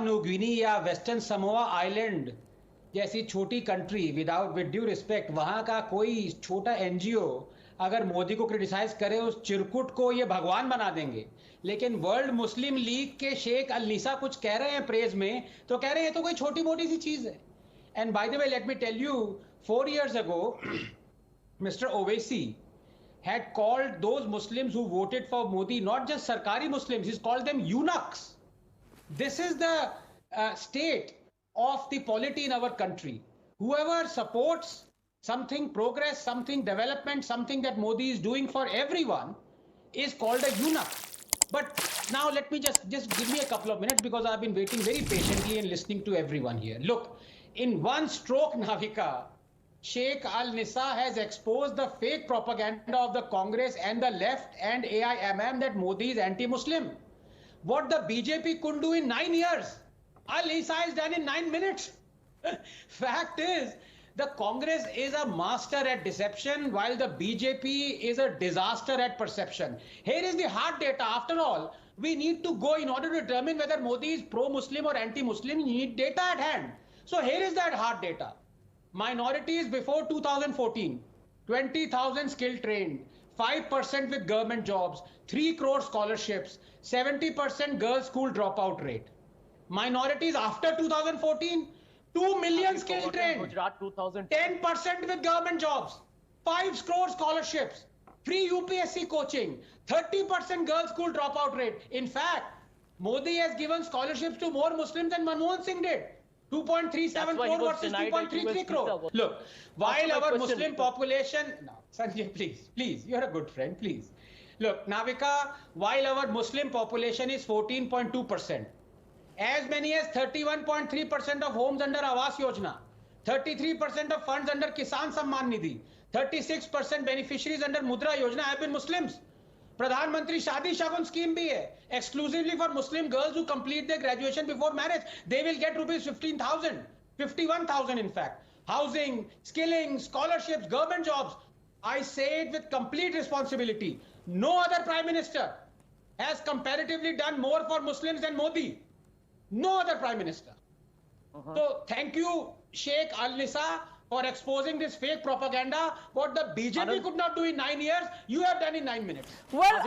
New Guinea या western Samoa island जैसी छोटी कंट्री विद ड्यू रिस्पेक्ट, वहां का कोई छोटा एनजीओ अगर मोदी को क्रिटिसाइज करे, उस चिरकुट को ये भगवान बना देंगे। लेकिन वर्ल्ड मुस्लिम लीग के शेख अल निसा कुछ कह रहे हैं प्रेज में, तो कह रहे हैं ये तो कोई छोटी मोटी सी चीज है। And by the way, let me tell you, 4 years ago Mr. Owaisi had called those Muslims who voted for Modi not just Sarkari Muslims, he's called them eunuchs. This is the state of the polity in our country. Whoever supports something progress, something development, something that Modi is doing for everyone is called a eunuch. But now let me just give me a couple of minutes, because I've been waiting very patiently and listening to everyone here. Look, in one stroke, Navika, Sheikh Al Nisa has exposed the fake propaganda of the Congress and the left and AIMM that Modi is anti-Muslim. What the BJP couldn't do in 9 years, Al Nisa has done in 9 minutes. Fact is, the Congress is a master at deception, while the BJP is a disaster at perception. Here is the hard data. After all, we need to go, in order to determine whether Modi is pro-Muslim or anti-Muslim, you need data at hand. So here is that hard data. Minorities before 2014, 20,000 skilled trained, 5% with government jobs, 3 crore scholarships, 70% girls school dropout rate. Minorities after 2014, 2 million skilled trained, Gujarat 2000, 10% with government jobs, 5 crore scholarships, free UPSC coaching, 30% girls school dropout rate. In fact, Modi has given scholarships to more Muslims than Manmohan Singh did. 2.37 crore versus 2.33 crore. Look, while our Muslim population... No, Sanjay, please, you're a good friend, please. Look, Navika, while our Muslim population is 14.2%, as many as 31.3% of homes under Awas Yojana, 33% of funds under Kisan Samman Nidhi, 36% beneficiaries under Mudra Yojana have been Muslims. Pradhan Mantri Shadi Shagun scheme bhi hai, exclusively for Muslim girls who complete their graduation before marriage. They will get rupees 15,000, 51,000 in fact. Housing, skilling, scholarships, government jobs. I say it with complete responsibility. No other Prime Minister has comparatively done more for Muslims than Modi. No other Prime Minister. So thank you, Sheikh Al Nisa, for exposing this fake propaganda. What the BJP could not do in 9 years, you have done in 9 minutes. Well,